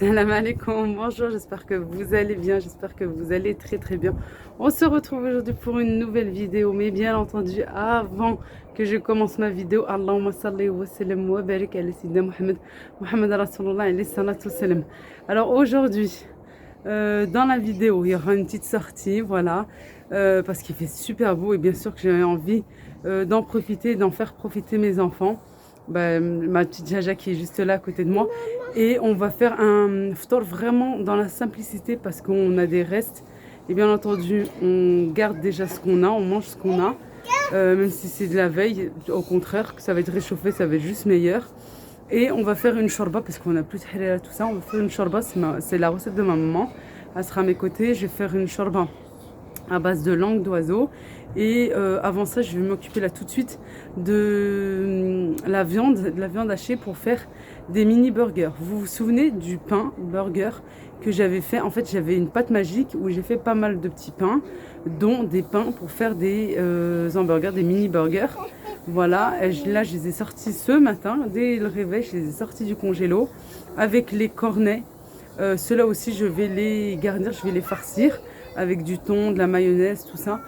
Salam alaikum, bonjour, j'espère que vous allez bien, j'espère que vous allez très très bien. On se retrouve aujourd'hui pour une nouvelle vidéo, mais bien entendu, avant que je commence ma vidéo, Allahumma salli wa sallam wa barik ala sayyidina Muhammad, Muhammad Rasulullah alayhi salatu salam. Alors aujourd'hui, dans la vidéo, il y aura une petite sortie, voilà, parce qu'il fait super beau et bien sûr que j'ai envie d'en profiter, d'en faire profiter mes enfants. Ma petite Jaja qui est juste là à côté de moi. Et on va faire un ftor vraiment dans la simplicité parce qu'on a des restes. Et bien entendu, on garde déjà ce qu'on a, on mange ce qu'on a. Même si c'est de la veille, au contraire, que ça va être réchauffé, ça va être juste meilleur. Et on va faire une shorba parce qu'on n'a plus de halal tout ça. On va faire une shorba, c'est la recette de ma maman. Elle sera à mes côtés. Je vais faire une shorba à base de langue d'oiseau. Et avant ça, je vais m'occuper là tout de suite de la viande hachée pour faire des mini burgers. Vous vous souvenez du pain burger que j'avais fait? En fait, j'avais une pâte magique où j'ai fait pas mal de petits pains, dont des pains pour faire des hamburgers, des mini burgers. Voilà, là je les ai sortis ce matin, dès le réveil, je les ai sortis du congélo avec les cornets. Ceux-là aussi, je vais les garnir, je vais les farcir avec du thon, de la mayonnaise, tout ça.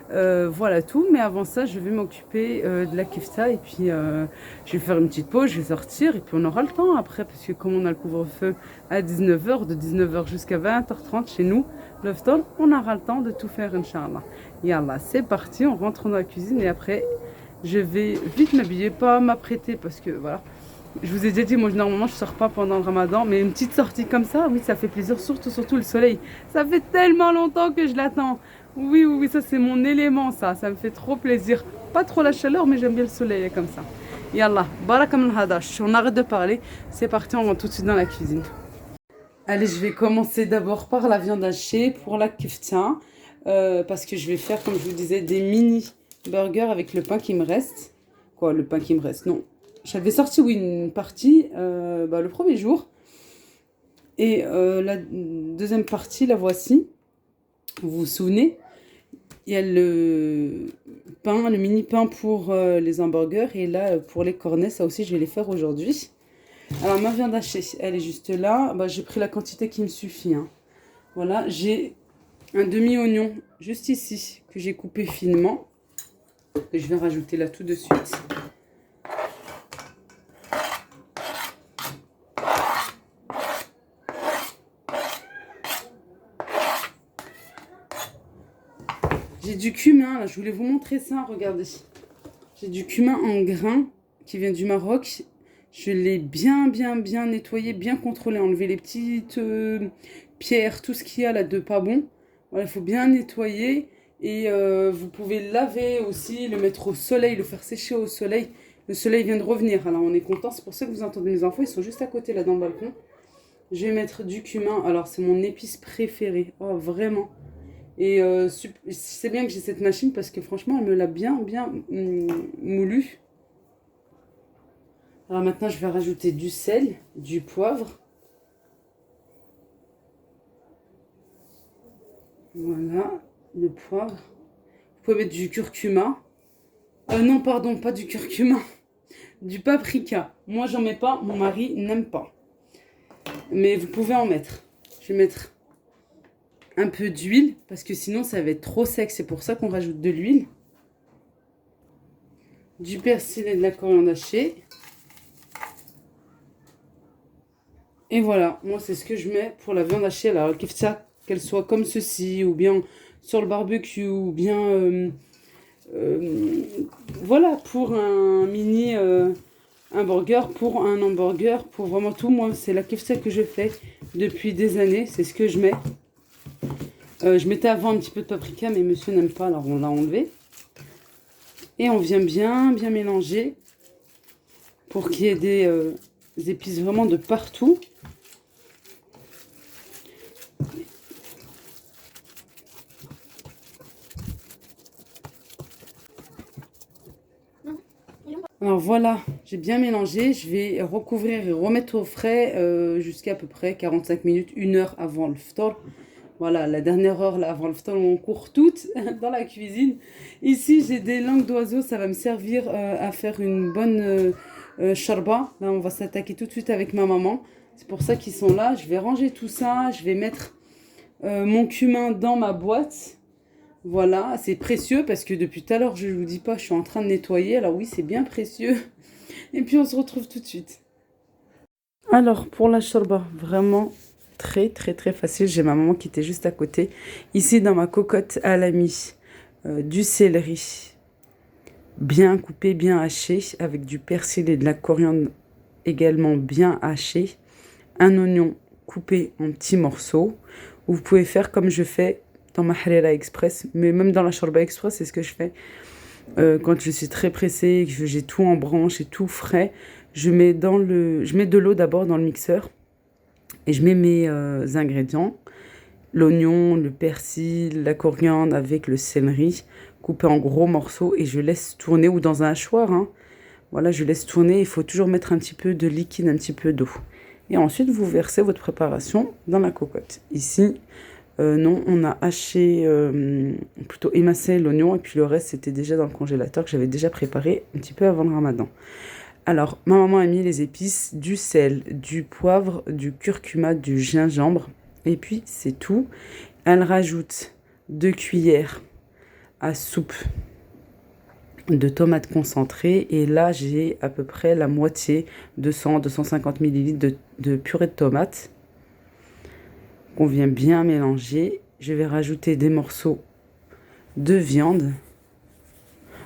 Voilà tout, mais avant ça je vais m'occuper de la kefta et puis je vais faire une petite pause, je vais sortir et puis on aura le temps après parce que comme on a le couvre-feu à 19h, de 19h jusqu'à 20h30 chez nous, l'oftal, on aura le temps de tout faire Inch'Allah. Yallah, c'est parti, on rentre dans la cuisine et après je vais vite m'habiller, pas m'apprêter parce que voilà. Je vous ai déjà dit, moi normalement je sors pas pendant le ramadan, mais une petite sortie comme ça, oui ça fait plaisir, surtout le soleil. Ça fait tellement longtemps que je l'attends. Oui, ça c'est mon élément ça me fait trop plaisir. Pas trop la chaleur, mais j'aime bien le soleil comme ça. Yallah, barakam al-hadash, on arrête de parler, c'est parti, on va tout de suite dans la cuisine. Allez, je vais commencer d'abord par la viande hachée pour la kefta, parce que je vais faire, comme je vous disais, des mini burgers avec le pain qui me reste. Quoi, le pain qui me reste? Non. J'avais sorti, oui, une partie le premier jour. Et la deuxième partie, la voici. Vous vous souvenez? Il y a le pain, le mini pain pour les hamburgers. Et là, pour les cornets, ça aussi, je vais les faire aujourd'hui. Alors, ma viande hachée, elle est juste là. J'ai pris la quantité qui me suffit. Hein. Voilà, j'ai un demi-oignon juste ici que j'ai coupé finement. Et je vais rajouter là tout de suite. J'ai du cumin, là, je voulais vous montrer ça, regardez. J'ai du cumin en grains qui vient du Maroc. Je l'ai bien nettoyé, bien contrôlé, enlever les petites pierres, tout ce qu'il y a là de pas bon. Voilà, il faut bien nettoyer et vous pouvez laver aussi, le mettre au soleil, le faire sécher au soleil. Le soleil vient de revenir, alors on est content, c'est pour ça que vous entendez mes enfants, ils sont juste à côté là dans le balcon. Je vais mettre du cumin, alors c'est mon épice préférée, oh vraiment. Et c'est bien que j'ai cette machine parce que franchement, elle me l'a bien moulu. Alors maintenant, je vais rajouter du sel, du poivre. Voilà, le poivre. Vous pouvez mettre du curcuma. Non, pardon, pas du curcuma. Du paprika. Moi, j'en mets pas, mon mari n'aime pas. Mais vous pouvez en mettre. Je vais mettre un peu d'huile parce que sinon ça va être trop sec, c'est pour ça qu'on rajoute de l'huile, du persil et de la coriandre hachée et voilà, moi c'est ce que je mets pour la viande hachée. Alors qu'elle soit comme ceci ou bien sur le barbecue ou bien voilà, pour un mini un burger, pour un hamburger, pour vraiment tout. Moi c'est la kefta que je fais depuis des années, c'est ce que je mets. Je mettais avant un petit peu de paprika, mais monsieur n'aime pas, alors on l'a enlevé. Et on vient bien mélanger pour qu'il y ait des épices vraiment de partout. Alors voilà, j'ai bien mélangé. Je vais recouvrir et remettre au frais jusqu'à peu près 45 minutes, 1 heure avant le ftor. Voilà, la dernière heure là, avant le ftar, on court toutes dans la cuisine. Ici, j'ai des langues d'oiseaux. Ça va me servir à faire une bonne sharba. Là, on va s'attaquer tout de suite avec ma maman. C'est pour ça qu'ils sont là. Je vais ranger tout ça. Je vais mettre mon cumin dans ma boîte. Voilà, c'est précieux parce que depuis tout à l'heure, je ne vous dis pas, je suis en train de nettoyer. Alors oui, c'est bien précieux. Et puis on se retrouve tout de suite. Alors pour la shorba, vraiment très très très facile. J'ai ma maman qui était juste à côté. Ici dans ma cocotte, elle a mis du céleri bien coupé, bien haché, avec du persil et de la coriandre également bien haché. Un oignon coupé en petits morceaux. Vous pouvez faire comme je fais dans ma harira express, mais même dans la shorba express, c'est ce que je fais. Quand je suis très pressée, que j'ai tout en branche et tout frais, je mets de l'eau d'abord dans le mixeur et je mets mes ingrédients, l'oignon, le persil, la coriandre avec le céleri coupé en gros morceaux et je laisse tourner ou dans un hachoir. Hein. Voilà, je laisse tourner. Il faut toujours mettre un petit peu de liquide, un petit peu d'eau. Et ensuite, vous versez votre préparation dans la cocotte. Ici, non, on a haché, plutôt émincé l'oignon et puis le reste, c'était déjà dans le congélateur que j'avais déjà préparé un petit peu avant le ramadan. Alors, ma maman a mis les épices, du sel, du poivre, du curcuma, du gingembre. Et puis, c'est tout. Elle rajoute 2 cuillères à soupe de tomates concentrées. Et là, j'ai à peu près la moitié, 200-250 ml de purée de tomates qu'on vient bien mélanger. Je vais rajouter des morceaux de viande.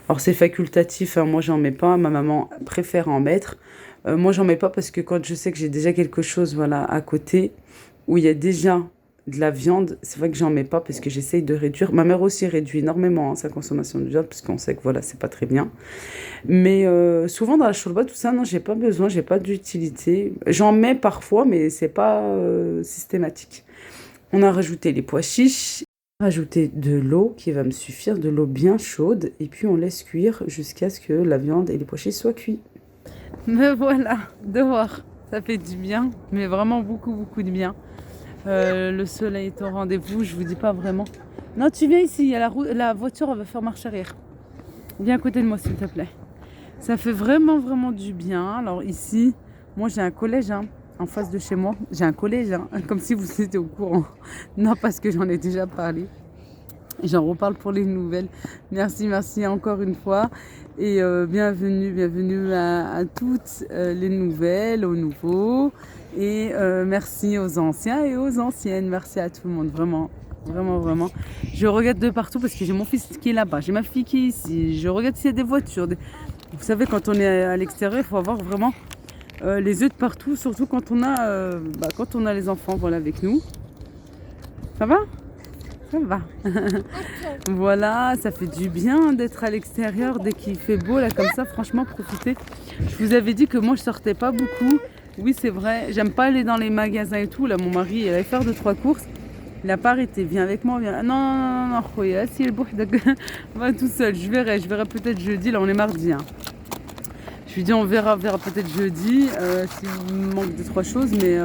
Alors c'est facultatif, hein, moi j'en mets pas, ma maman préfère en mettre. Moi j'en mets pas parce que quand je sais que j'ai déjà quelque chose voilà, à côté où il y a déjà de la viande, c'est vrai que j'en mets pas parce que j'essaye de réduire. Ma mère aussi réduit énormément sa consommation de viande parce qu'on sait que voilà, c'est pas très bien. Mais souvent dans la shorba, tout ça, non, j'ai pas besoin, j'ai pas d'utilité. J'en mets parfois, mais c'est pas systématique. On a rajouté les pois chiches. Rajouter de l'eau qui va me suffire, de l'eau bien chaude, et puis on laisse cuire jusqu'à ce que la viande et les pois chiches soient cuits. Me voilà, dehors, ça fait du bien, mais vraiment beaucoup beaucoup de bien. Le soleil est au rendez-vous, je vous dis pas vraiment. Non, tu viens ici, il y a la voiture, elle va faire marche arrière. Viens à côté de moi s'il te plaît. Ça fait vraiment vraiment du bien. Alors ici, moi j'ai un collège, hein. En face de chez moi, j'ai un collège, hein, comme si vous étiez au courant. Non, parce que j'en ai déjà parlé. J'en reparle pour les nouvelles. Merci, merci encore une fois. Et bienvenue à toutes les nouvelles, aux nouveaux. Et merci aux anciens et aux anciennes. Merci à tout le monde, vraiment. Vraiment, vraiment. Je regarde de partout parce que j'ai mon fils qui est là-bas. J'ai ma fille qui est ici. Je regarde s'il y a des voitures. Vous savez, quand on est à l'extérieur, il faut avoir vraiment... les yeux de partout, surtout quand on a les enfants voilà, avec nous. Ça va? Ça va. Voilà, ça fait du bien d'être à l'extérieur dès qu'il fait beau, là, comme ça, franchement, profitez. Je vous avais dit que moi, je sortais pas beaucoup. Oui, c'est vrai, j'aime pas aller dans les magasins et tout. Là, mon mari, il allait faire 2-3 courses. Il n'a pas arrêté, viens avec moi, viens. Non, Khoya, si le va tout seul. Je verrai peut-être jeudi, là, on est mardi. Hein. Je lui dis on verra peut-être jeudi s'il me manque 2-3 choses, mais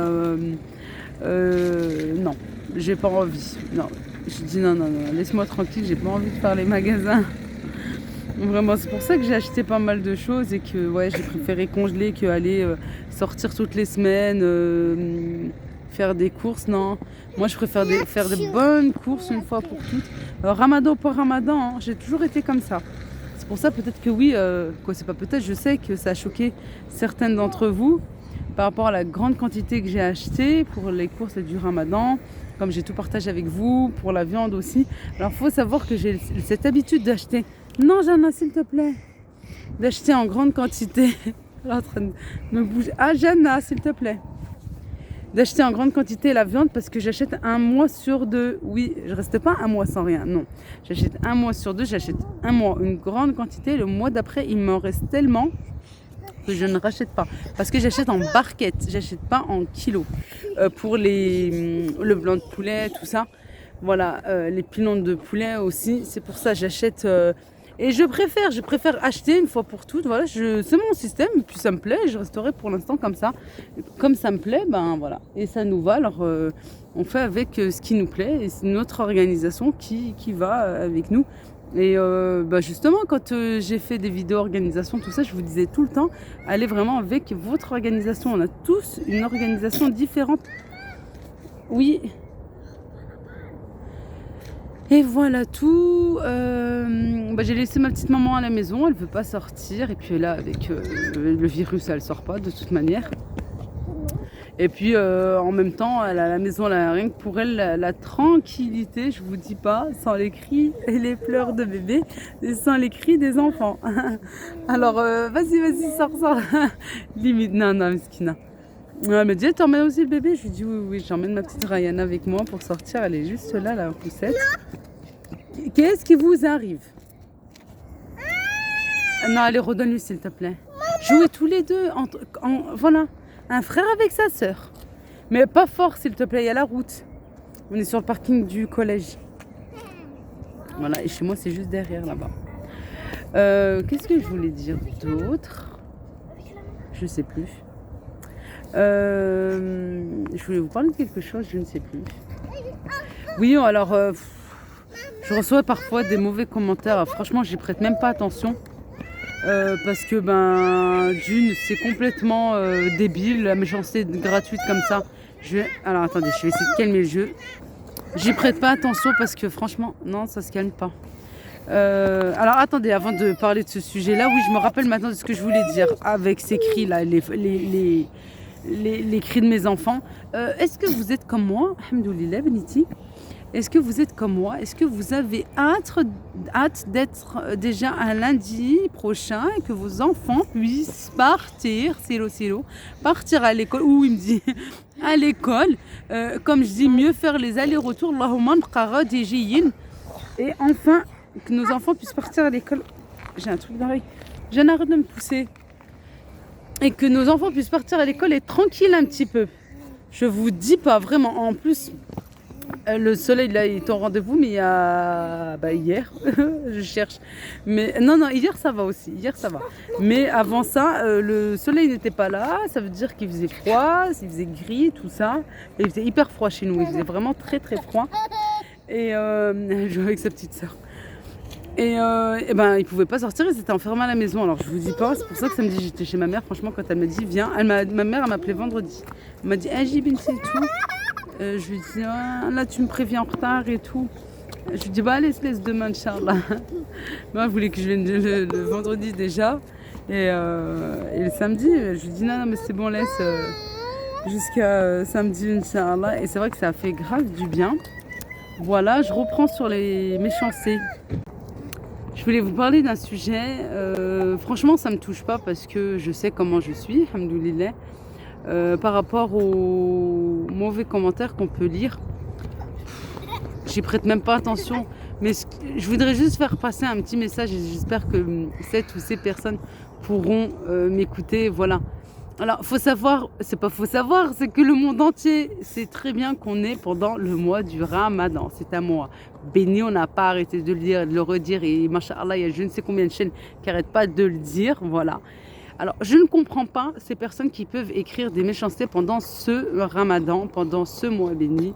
non, j'ai pas envie. Non, je dis non, laisse-moi tranquille, j'ai pas envie de faire les magasins. Vraiment, c'est pour ça que j'ai acheté pas mal de choses et que ouais, j'ai préféré congeler qu'aller sortir toutes les semaines, faire des courses. Non, moi je préfère faire des bonnes courses une fois pour toutes. Ramadan pour Ramadan, hein, j'ai toujours été comme ça. C'est pour ça peut-être que oui, c'est pas peut-être, je sais que ça a choqué certaines d'entre vous par rapport à la grande quantité que j'ai achetée pour les courses du Ramadan, comme j'ai tout partagé avec vous, pour la viande aussi. Alors il faut savoir que j'ai cette habitude d'acheter. Non, Jana, s'il te plaît. D'acheter en grande quantité. Elle est en train de me bouger. Ah, Jana, s'il te plaît. D'acheter en grande quantité la viande parce que j'achète 1 mois sur 2. Oui, je ne reste pas 1 mois sans rien, non. J'achète 1 mois sur 2, j'achète 1 mois, une grande quantité. Le mois d'après, il m'en reste tellement que je ne rachète pas. Parce que j'achète en barquette, j'achète pas en kilos. Pour le blanc de poulet, tout ça. Voilà, les pilons de poulet aussi. C'est pour ça que j'achète... et je préfère acheter une fois pour toutes. Voilà, c'est mon système, et puis ça me plaît. Je resterai pour l'instant comme ça. Comme ça me plaît, ben voilà. Et ça nous va. Alors, on fait avec ce qui nous plaît. Et c'est notre organisation qui va avec nous. Et justement, quand j'ai fait des vidéos organisation, tout ça, je vous disais tout le temps, allez vraiment avec votre organisation. On a tous une organisation différente. Oui. Et voilà tout. J'ai laissé ma petite maman à la maison, elle veut pas sortir. Et puis là, avec le virus, elle sort pas de toute manière. Et puis en même temps, elle a la maison, là, rien que pour elle, la tranquillité, je vous dis pas, sans les cris et les pleurs de bébé, et sans les cris des enfants. Alors vas-y, sors. Limite, non, Miskina. Elle me dit, t'emmènes aussi le bébé? Je lui dis oui, j'emmène ma petite Ryan avec moi pour sortir, elle est juste là, la poussette. Qu'est-ce qui vous arrive? Non, allez, redonne-lui s'il te plaît. Jouez tous les deux, voilà. Un frère avec sa sœur. Mais pas fort, s'il te plaît, il y a la route. On est sur le parking du collège. Voilà, et chez moi, c'est juste derrière, là-bas. Qu'est-ce que je voulais dire d'autre? Je sais plus. Je voulais vous parler de quelque chose, je ne sais plus. Oui, alors, je reçois parfois des mauvais commentaires. Franchement, j'y prête même pas attention. Parce que d'une, c'est complètement débile, la méchanceté gratuite comme ça. Alors attendez, je vais essayer de calmer le jeu. J'y prête pas attention parce que franchement, non, ça se calme pas. Alors attendez, avant de parler de ce sujet-là, oui, je me rappelle maintenant de ce que je voulais dire avec ces cris là, les cris de mes enfants. Est-ce que vous êtes comme moi, alhamdoulilah, Beniti? Est-ce que vous êtes comme moi? Est-ce que vous avez hâte d'être déjà un lundi prochain et que vos enfants puissent partir, partir à l'école, ou il me dit à l'école, comme je dis, mieux faire les allers-retours, et enfin que nos enfants puissent partir à l'école. J'ai un truc d'oreille. J'en arrête de me pousser. Et que nos enfants puissent partir à l'école et tranquille un petit peu. Je vous dis pas vraiment. En plus, le soleil là il est au rendez-vous, mais il y a hier, je cherche. Mais non, hier ça va aussi. Hier ça va. Mais avant ça, le soleil n'était pas là. Ça veut dire qu'il faisait froid, il faisait gris, tout ça. Et il faisait hyper froid chez nous. Il faisait vraiment très très froid. Et elle jouait avec sa petite sœur. Et il pouvait pas sortir, il s'était enfermé à la maison. Alors je vous dis pas, c'est pour ça que samedi j'étais chez ma mère. Franchement, quand elle m'a dit viens, ma mère elle m'a appelé vendredi. Elle m'a dit Jibin, c'est tout. Je lui dis là tu me préviens en retard et tout. Je lui dis allez, laisse demain, Inch'Allah. Moi elle voulait que je vienne le vendredi déjà. Et le samedi, je lui dis non mais c'est bon, laisse jusqu'à samedi, Inch'Allah. Et c'est vrai que ça a fait grave du bien. Voilà, je reprends sur les méchancetés. Je voulais vous parler d'un sujet, franchement ça me touche pas parce que je sais comment je suis, alhamdoulilah, par rapport aux mauvais commentaires qu'on peut lire. J'y prête même pas attention, mais je voudrais juste faire passer un petit message et j'espère que cette ou ces personnes pourront m'écouter, voilà. Alors, faut savoir, c'est pas faut savoir, c'est que le monde entier sait très bien qu'on est pendant le mois du Ramadan. C'est un mois béni, on n'a pas arrêté de le dire, de le redire. Et machallah, il y a je ne sais combien de chaînes qui n'arrêtent pas de le dire, voilà. Alors, je ne comprends pas ces personnes qui peuvent écrire des méchancetés pendant ce Ramadan, pendant ce mois béni.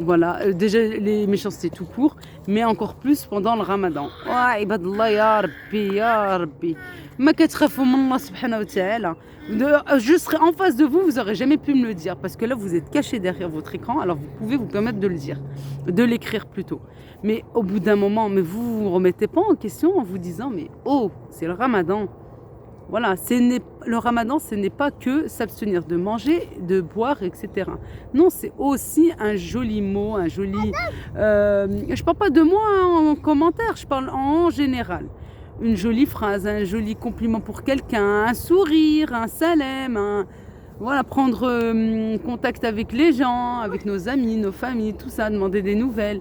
Voilà, déjà les méchancetés tout court, mais encore plus pendant le Ramadan. Oh, ibadallah, ya Rabbi, ya Rabbi. Ma katrafou Allah subhanahu wa ta'ala. Je serai en face de vous, vous n'aurez jamais pu me le dire, parce que là vous êtes caché derrière votre écran, alors vous pouvez vous permettre de le dire, de l'écrire plutôt. Mais au bout d'un moment, mais vous vous remettez pas en question en vous disant, mais oh, c'est le Ramadan. Voilà, le Ramadan, ce n'est pas que s'abstenir de manger, de boire, etc. Non, c'est aussi un joli mot, un joli... je parle pas de moi en commentaire, je parle en général. Une jolie phrase, un joli compliment pour quelqu'un, un sourire, un salam, voilà, prendre contact avec les gens, avec nos amis, nos familles, tout ça, demander des nouvelles.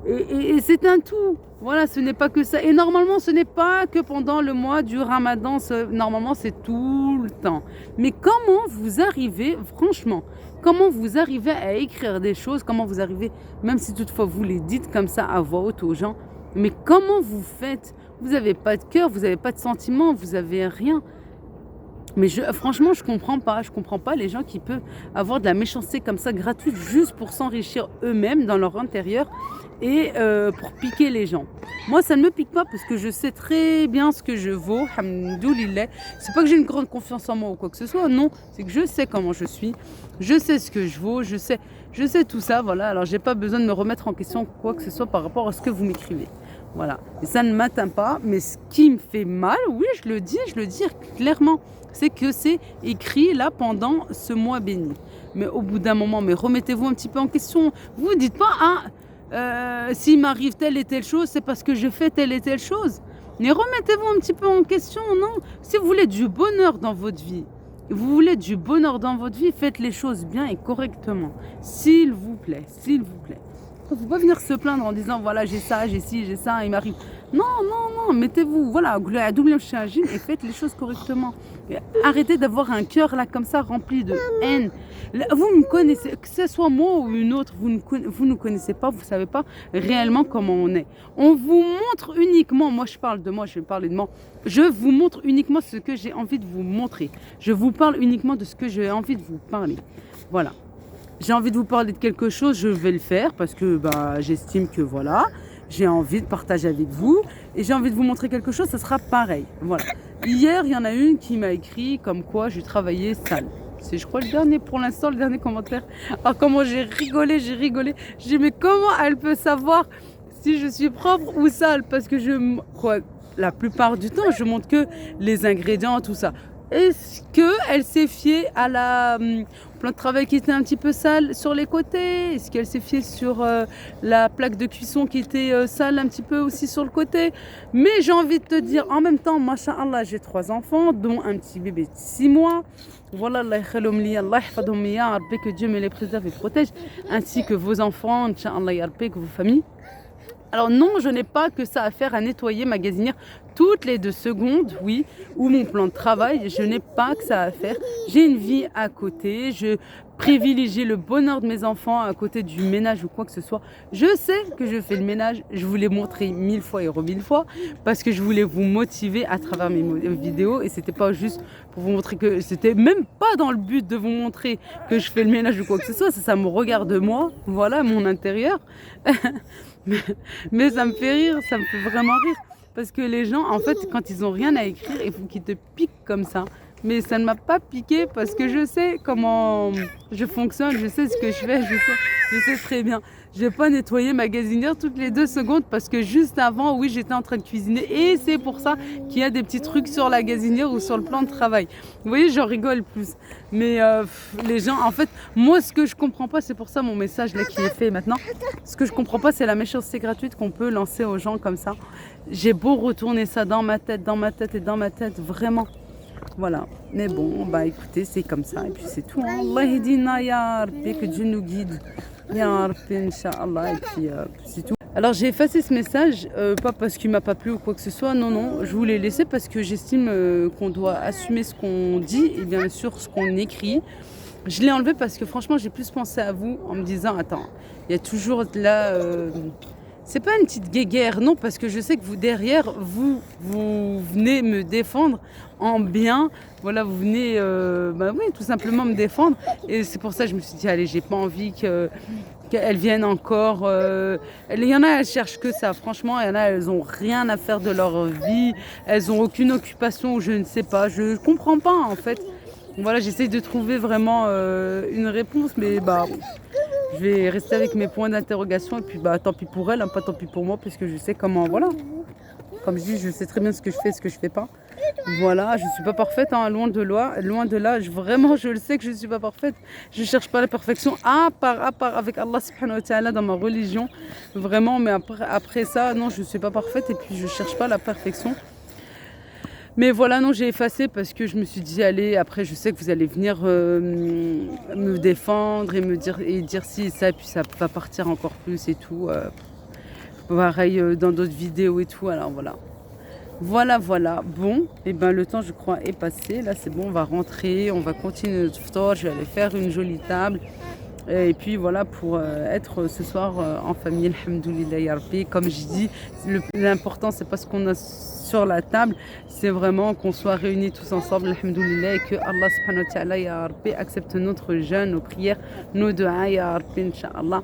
Et c'est un tout. Voilà, ce n'est pas que ça. Et normalement, ce n'est pas que pendant le mois du Ramadan. Normalement, c'est tout le temps. Mais comment vous arrivez, franchement, comment vous arrivez à écrire des choses, comment vous arrivez, même si toutefois vous les dites comme ça à voix haute aux gens, mais comment vous faites? Vous n'avez pas de cœur, vous n'avez pas de sentiments, vous n'avez rien. Mais franchement, je comprends pas les gens qui peuvent avoir de la méchanceté comme ça gratuite juste pour s'enrichir eux-mêmes dans leur intérieur et pour piquer les gens. Moi, ça ne me pique pas parce que je sais très bien ce que je vaux, hamdoulilah. C'est pas que j'ai une grande confiance en moi ou quoi que ce soit, non, c'est que je sais comment je suis, je sais ce que je vaux, je sais tout ça, voilà. Alors, j'ai pas besoin de me remettre en question quoi que ce soit par rapport à ce que vous m'écrivez. Voilà, et ça ne m'atteint pas, mais ce qui me fait mal, oui, je le dis clairement, c'est que c'est écrit là pendant ce mois béni. Mais au bout d'un moment, mais remettez-vous un petit peu en question. Vous ne dites pas, s'il m'arrive telle et telle chose, c'est parce que je fais telle et telle chose. Mais remettez-vous un petit peu en question, non? Si vous voulez du bonheur dans votre vie, faites les choses bien et correctement. S'il vous plaît, s'il vous plaît. Il ne faut pas venir se plaindre en disant voilà j'ai ça, j'ai ci, j'ai ça, il m'arrive. Non, mettez-vous, voilà, et faites les choses correctement. Et arrêtez d'avoir un cœur là comme ça rempli de haine. Là, vous me connaissez, que ce soit moi ou une autre, vous ne connaissez pas, vous ne savez pas réellement comment on est. On vous montre uniquement, moi je parle de moi, je vais parler de moi, je vous montre uniquement ce que j'ai envie de vous montrer. Je vous parle uniquement de ce que j'ai envie de vous parler. Voilà. J'ai envie de vous parler de quelque chose, je vais le faire parce que j'estime que voilà, j'ai envie de partager avec vous et j'ai envie de vous montrer quelque chose, ça sera pareil. Voilà. Hier, il y en a une qui m'a écrit comme quoi je travaillais sale. C'est, je crois, le dernier pour l'instant, le dernier commentaire. Alors, comment j'ai rigolé. J'ai dit, mais comment elle peut savoir si je suis propre ou sale? Parce que la plupart du temps, je montre que les ingrédients, tout ça. Est-ce qu'elle s'est fiée à la plan de travail qui était un petit peu sale sur les côtés? Est-ce qu'elle s'est fiée sur la plaque de cuisson qui était sale un petit peu aussi sur le côté? Mais j'ai envie de te dire, en même temps, masha'Allah, j'ai 3 enfants, dont un petit bébé de 6 mois. Voilà, Allah yakhlom li, Allah yahfadhom ya Rabbi, que Dieu me les préserve et protège, ainsi que vos enfants, Inch'Allah ya Rabbi, que vos familles. Alors non, je n'ai pas que ça à faire à nettoyer ma gazinière toutes les 2 secondes, oui, ou mon plan de travail, je n'ai pas que ça à faire. J'ai une vie à côté, je privilégie le bonheur de mes enfants à côté du ménage ou quoi que ce soit. Je sais que je fais le ménage, je vous l'ai montré 1000 fois et 1000 fois parce que je voulais vous motiver à travers mes vidéos et c'était pas juste pour vous montrer que c'était même pas dans le but de vous montrer que je fais le ménage ou quoi que ce soit, ça me regarde moi, voilà mon intérieur. Mais ça me fait rire, ça me fait vraiment rire. Parce que les gens, en fait, quand ils n'ont rien à écrire, il faut qu'ils te piquent comme ça. Mais ça ne m'a pas piqué parce que je sais comment je fonctionne, je sais ce que je fais, je sais très bien. Je vais pas nettoyer ma gazinière toutes les 2 secondes parce que juste avant, oui, j'étais en train de cuisiner et c'est pour ça qu'il y a des petits trucs sur la gazinière ou sur le plan de travail. Vous voyez, j'en rigole plus. Mais les gens, en fait, moi, ce que je comprends pas, c'est pour ça mon message là qui est fait maintenant. Ce que je comprends pas, c'est la méchanceté gratuite qu'on peut lancer aux gens comme ça. J'ai beau retourner ça dans ma tête, vraiment. Voilà, mais bon, écoutez, c'est comme ça et puis c'est tout. Allah yedina ya Rabbi, que Dieu nous guide. Ya Rabbi, Inch'Allah, et puis c'est tout. Alors j'ai effacé ce message, pas parce qu'il m'a pas plu ou quoi que ce soit, non, je voulais laisser parce que j'estime qu'on doit assumer ce qu'on dit et bien sûr ce qu'on écrit. Je l'ai enlevé parce que franchement j'ai plus pensé à vous en me disant, attends, il y a toujours là... c'est pas une petite guéguerre, non, parce que je sais que vous, derrière, vous venez me défendre en bien. Voilà, vous venez, oui, tout simplement me défendre. Et c'est pour ça que je me suis dit, allez, j'ai pas envie qu'elles viennent encore. Il y en a, elles cherchent que ça. Franchement, il y en a, elles ont rien à faire de leur vie. Elles ont aucune occupation ou je ne sais pas. Je comprends pas, en fait. Voilà, j'essaie de trouver vraiment une réponse, mais je vais rester avec mes points d'interrogation et puis tant pis pour elle, pas tant pis pour moi, puisque je sais comment, voilà. Comme je dis, je sais très bien ce que je fais et ce que je fais pas. Voilà, je suis pas parfaite, loin de là. Vraiment, je le sais que je suis pas parfaite. Je cherche pas la perfection, à part avec Allah subhanahu wa ta'ala dans ma religion. Vraiment, mais après ça, non, je suis pas parfaite et puis je cherche pas la perfection. Mais voilà, non, j'ai effacé parce que je me suis dit, allez, après, je sais que vous allez venir me défendre et me dire si et ça, et puis ça va partir encore plus et tout. Pareil dans d'autres vidéos et tout, alors voilà. Voilà. Bon, et le temps, je crois, est passé. Là, c'est bon, on va rentrer, on va continuer notre ftour. Je vais aller faire une jolie table. Et puis voilà, pour être ce soir en famille, alhamdoulilah ya Rabbi. Comme je dis, l'important, c'est pas ce qu'on a sur la table, c'est vraiment qu'on soit réunis tous ensemble, alhamdoulilah, et que Allah subhanahu wa ta'ala, ya Rabbi, accepte notre jeûne, nos prières, nos du'as, ya Rabbi, incha'Allah.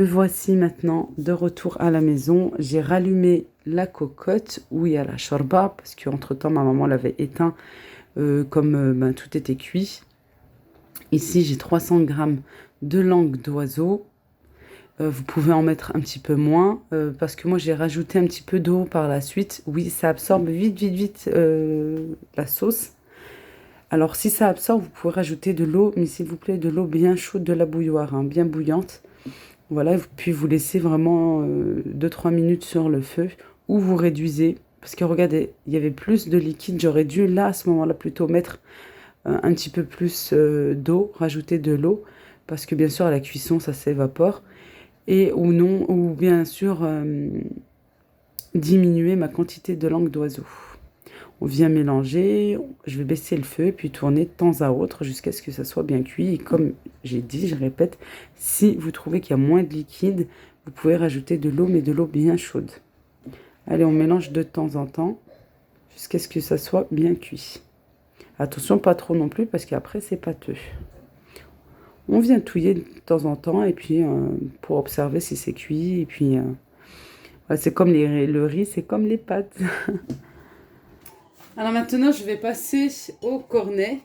Me voici maintenant de retour à la maison. J'ai rallumé la cocotte où il y a la shorba, parce qu'entre-temps, ma maman l'avait éteint comme tout était cuit. Ici, j'ai 300 grammes de langue d'oiseau. Vous pouvez en mettre un petit peu moins parce que moi j'ai rajouté un petit peu d'eau par la suite. Oui, ça absorbe vite la sauce. Alors si ça absorbe, vous pouvez rajouter de l'eau, mais s'il vous plaît de l'eau bien chaude de la bouilloire, hein, bien bouillante. Voilà, puis vous laissez vraiment 2-3 minutes sur le feu ou vous réduisez. Parce que regardez, il y avait plus de liquide. J'aurais dû là à ce moment-là plutôt mettre un petit peu plus d'eau, rajouter de l'eau. Parce que bien sûr à la cuisson ça s'évapore. Et ou non, ou bien sûr diminuer ma quantité de langue d'oiseau. On vient mélanger, je vais baisser le feu et puis tourner de temps à autre jusqu'à ce que ça soit bien cuit. Et comme j'ai dit, je répète, si vous trouvez qu'il y a moins de liquide, vous pouvez rajouter de l'eau, mais de l'eau bien chaude. Allez, on mélange de temps en temps jusqu'à ce que ça soit bien cuit. Attention, pas trop non plus parce qu'après c'est pâteux. On vient touiller de temps en temps et puis pour observer si c'est cuit. Et puis c'est comme le riz, c'est comme les pâtes. Alors maintenant, je vais passer au cornet.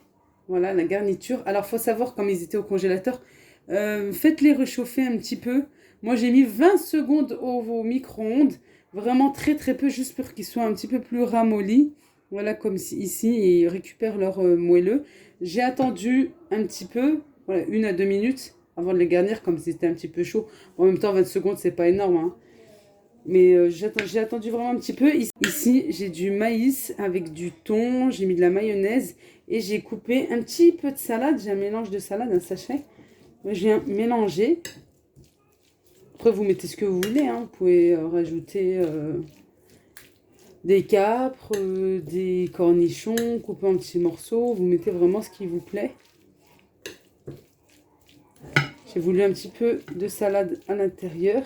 Voilà la garniture. Alors, il faut savoir, comme ils étaient au congélateur, faites-les réchauffer un petit peu. Moi, j'ai mis 20 secondes au micro-ondes. Vraiment très peu, juste pour qu'ils soient un petit peu plus ramollis. Voilà, comme ici, ils récupèrent leur moelleux. J'ai attendu un petit peu. Voilà, 1 à 2 minutes avant de les garnir, comme c'était un petit peu chaud. En même temps, 20 secondes, c'est pas énorme, hein. Mais j'ai attendu vraiment un petit peu. Ici, j'ai du maïs avec du thon, j'ai mis de la mayonnaise et j'ai coupé un petit peu de salade. J'ai un mélange de salade, un sachet. Je viens mélanger. Après, vous mettez ce que vous voulez, hein. Vous pouvez rajouter des capres, des cornichons, couper en petits morceaux. Vous mettez vraiment ce qui vous plaît. J'ai voulu un petit peu de salade à l'intérieur.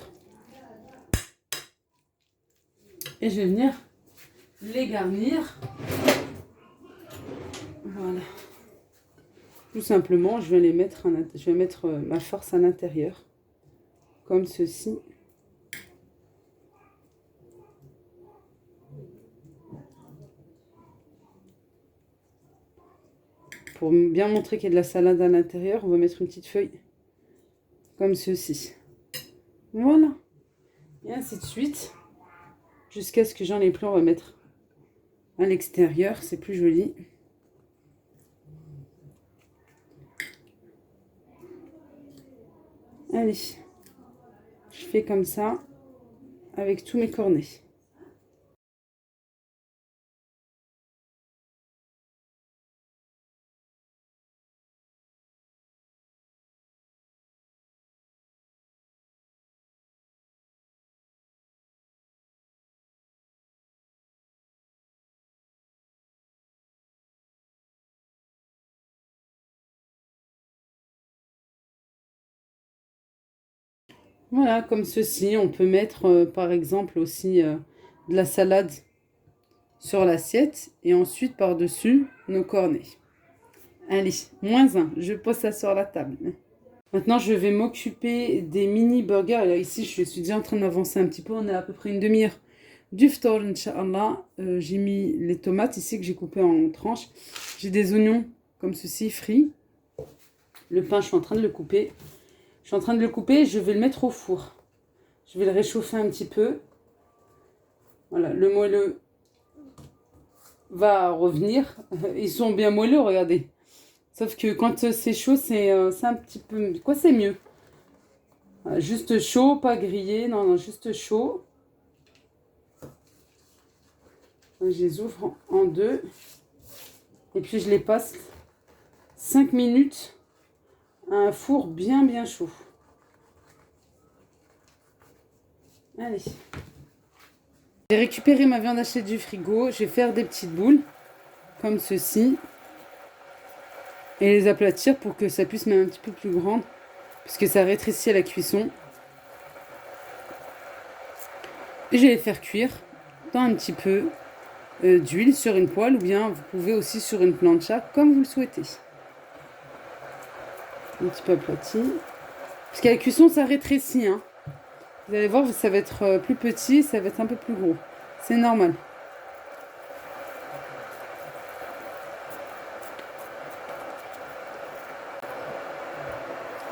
Et je vais venir les garnir. Voilà. Tout simplement, je vais mettre ma farce à l'intérieur. Comme ceci. Pour bien montrer qu'il y a de la salade à l'intérieur, on va mettre une petite feuille. Comme ceci. Voilà. Et ainsi de suite. Jusqu'à ce que j'en ai plus, on va mettre à l'extérieur. C'est plus joli. Allez. Je fais comme ça. Avec tous mes cornets. Voilà, comme ceci. On peut mettre, par exemple, aussi de la salade sur l'assiette. Et ensuite, par-dessus, nos cornets. Allez, -1. Je pose ça sur la table. Maintenant, je vais m'occuper des mini burgers. Là, ici, je suis déjà en train d'avancer un petit peu. On est à peu près une demi-heure du ftour, Inch'Allah. J'ai mis les tomates ici que j'ai coupées en tranches. J'ai des oignons comme ceci, frits. Le pain, je suis en train de le couper. Je suis en train de le couper et je vais le mettre au four. Je vais le réchauffer un petit peu. Voilà, le moelleux va revenir. Ils sont bien moelleux, regardez. Sauf que quand c'est chaud, c'est un petit peu... Quoi, c'est mieux. Voilà, juste chaud, pas grillé. Non, juste chaud. Je les ouvre en deux. Et puis, je les passe 5 minutes à un four bien chaud. Allez. J'ai récupéré ma viande hachée du frigo. Je vais faire des petites boules, comme ceci. Et les aplatir pour que ça puisse même un petit peu plus grande. Parce que ça rétrécit à la cuisson. Et je vais les faire cuire dans un petit peu d'huile sur une poêle ou bien vous pouvez aussi sur une plancha comme vous le souhaitez. Un petit peu aplati. Parce qu'à la cuisson, ça rétrécit. Hein. Vous allez voir, ça va être plus petit, ça va être un peu plus gros. C'est normal.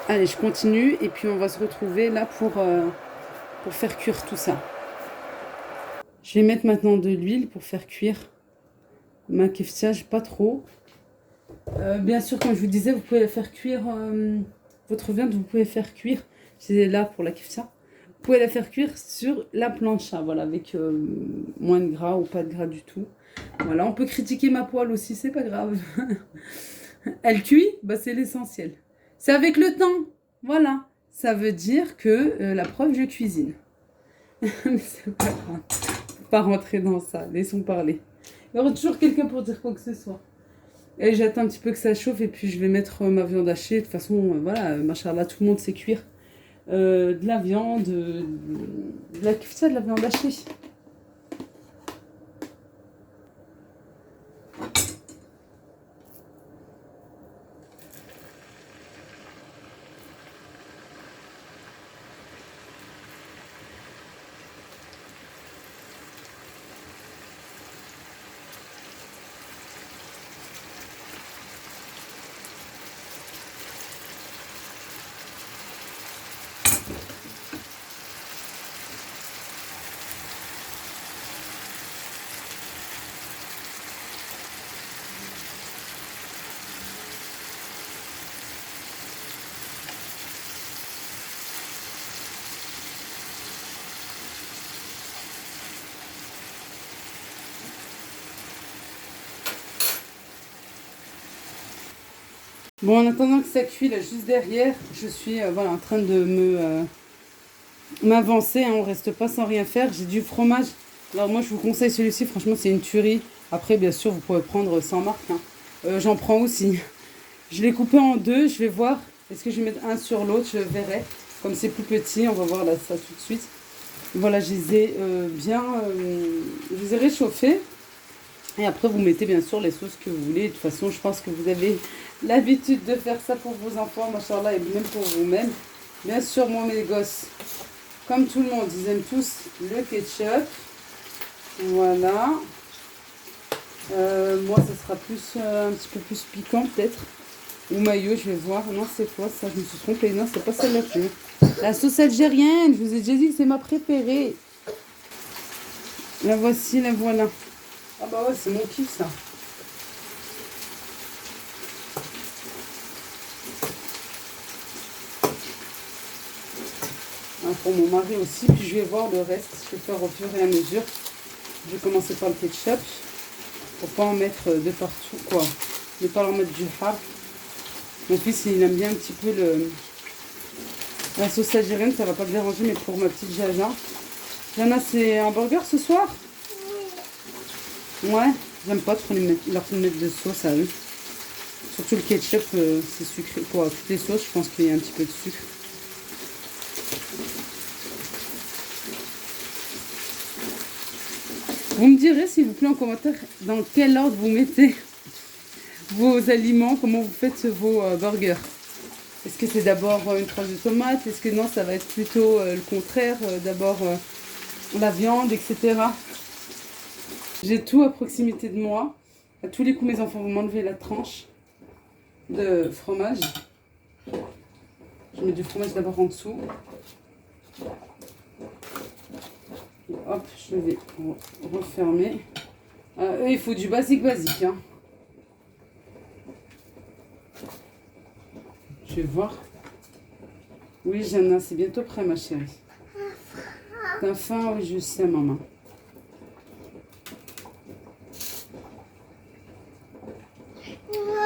Allez, je continue et puis on va se retrouver là pour faire cuire tout ça. Je vais mettre maintenant de l'huile pour faire cuire ma keftiage, pas trop. Bien sûr, comme je vous disais, vous pouvez la faire cuire, votre viande, vous pouvez faire cuire, c'est là pour la keftia, vous pouvez la faire cuire sur la plancha, voilà, avec moins de gras ou pas de gras du tout. Voilà, on peut critiquer ma poêle aussi, c'est pas grave. Elle cuit, bah c'est l'essentiel. C'est avec le temps, voilà. Ça veut dire que la preuve, je cuisine. Mais c'est pas grave, faut pas rentrer dans ça, laissons parler. Il y aura toujours quelqu'un pour dire quoi que ce soit. Et j'attends un petit peu que ça chauffe et puis je vais mettre ma viande hachée. De toute façon, voilà, machallah, tout le monde sait cuire de la viande, de la kefta, de la viande hachée. Bon, en attendant que ça cuit là juste derrière, je suis voilà, en train de m'avancer. Hein, on reste pas sans rien faire. J'ai du fromage. Alors moi, je vous conseille celui-ci. Franchement, c'est une tuerie. Après, bien sûr, vous pouvez prendre sans marque. Hein. J'en prends aussi. Je l'ai coupé en deux. Je vais voir. Est-ce que je vais mettre un sur l'autre? Je verrai. Comme c'est plus petit, on va voir là ça tout de suite. Voilà, je les ai je les ai réchauffés. Et après, vous mettez bien sûr les sauces que vous voulez. De toute façon, je pense que vous avez l'habitude de faire ça pour vos enfants, machallah, et même pour vous-même. Bien sûr, moi, mes gosses, comme tout le monde, ils aiment tous le ketchup. Voilà. Moi, ça sera plus un petit peu plus piquant, peut-être. Ou maillot, je vais voir. Non, c'est quoi ça? Je me suis trompée. Non, c'est pas celle-là. La sauce algérienne, je vous ai déjà dit que c'est ma préférée. La voici, la voilà. Ah bah ouais, c'est mon kiff ça. Hein, pour mon mari aussi, puis je vais voir le reste. Je vais faire au fur et à mesure. Je vais commencer par le ketchup. Pour pas en mettre de partout, quoi. Ne pas en mettre du hard. Mon fils, il aime bien un petit peu la sauce algérienne, ça va pas le déranger, mais pour ma petite Jaja. Jana, c'est hamburger ce soir? Ouais, j'aime pas trop leur mettre de sauce à eux. Surtout le ketchup, c'est sucré. Quoi, toutes les sauces, je pense qu'il y a un petit peu de sucre. Vous me direz, s'il vous plaît, en commentaire, dans quel ordre vous mettez vos aliments, comment vous faites vos burgers. Est-ce que c'est d'abord une tranche de tomate? Est-ce que non, ça va être plutôt le contraire, d'abord la viande, etc. J'ai tout à proximité de moi. À tous les coups, mes enfants vont m'enlever la tranche de fromage. Je mets du fromage d'abord en dessous. Et hop, je vais refermer. Eux, il faut du basique. Hein. Je vais voir. Oui, Jana, c'est bientôt prêt, ma chérie. T'as faim? Oui, je sais, maman.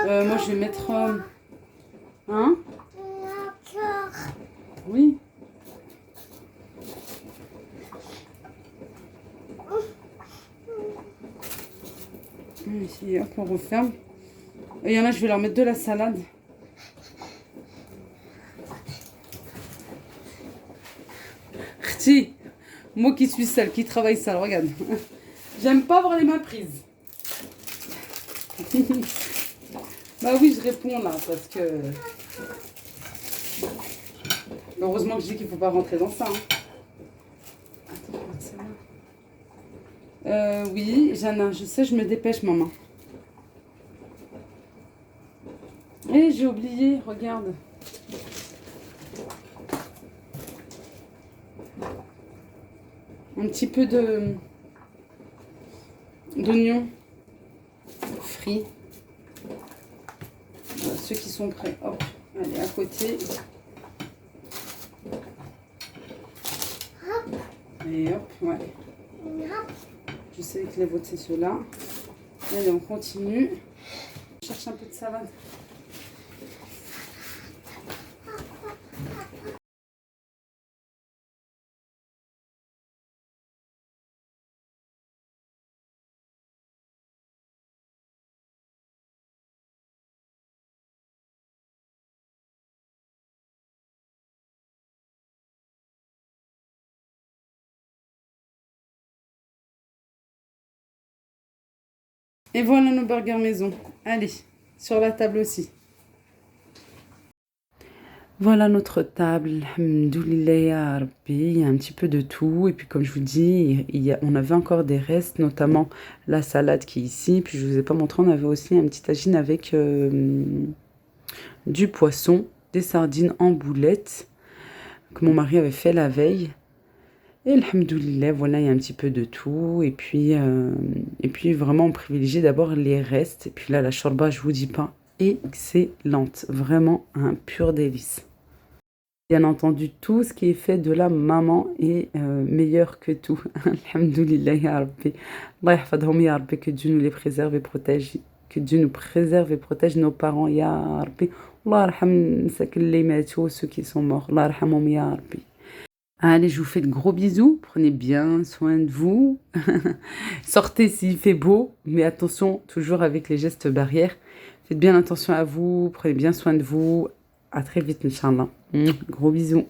Moi, je vais mettre... Hein? Oui. Ici, hop, on referme. Et il y en a, je vais leur mettre de la salade. Moi qui suis seule, qui travaille seule, regarde. J'aime pas avoir les mains prises. Bah oui, je réponds là, parce que... Heureusement que je dis qu'il faut pas rentrer dans ça. Hein. Attends, c'est là. Oui, Jana, je sais, je me dépêche, maman. Eh, j'ai oublié, regarde. Un petit peu d'oignon frit. Voilà, ceux qui sont prêts, hop, allez, à côté. Et hop, ouais. Je sais que les vôtres, c'est ceux-là. Allez, on continue. Je cherche un peu de salade. Et voilà nos burgers maison. Allez, sur la table aussi. Voilà notre table. Alhamdoulilah ya Rabbi. Il y a un petit peu de tout. Et puis comme je vous dis, on avait encore des restes, notamment la salade qui est ici. Puis je ne vous ai pas montré, on avait aussi un petit tagine avec du poisson, des sardines en boulettes que mon mari avait fait la veille. Et alhamdoulilah, voilà, il y a un petit peu de tout. Et puis vraiment, on privilégie d'abord les restes. Et puis là, la shorba, je vous dis pas, excellente. Vraiment un pur délice. Bien entendu, tout ce qui est fait de la maman est meilleur que tout. Alhamdoulilah, ya Rabbi. Allah yahfadhum, ya Rabbi, que Dieu nous les préserve et protège. Que Dieu nous préserve et protège nos parents, ya Rabbi. Allah arham ceux qui sont morts. Allah arhamhum, ya Rabbi. Allez, je vous fais de gros bisous. Prenez bien soin de vous. Sortez s'il fait beau, mais attention, toujours avec les gestes barrières. Faites bien attention à vous. Prenez bien soin de vous. À très vite, Inch'Allah. Gros bisous.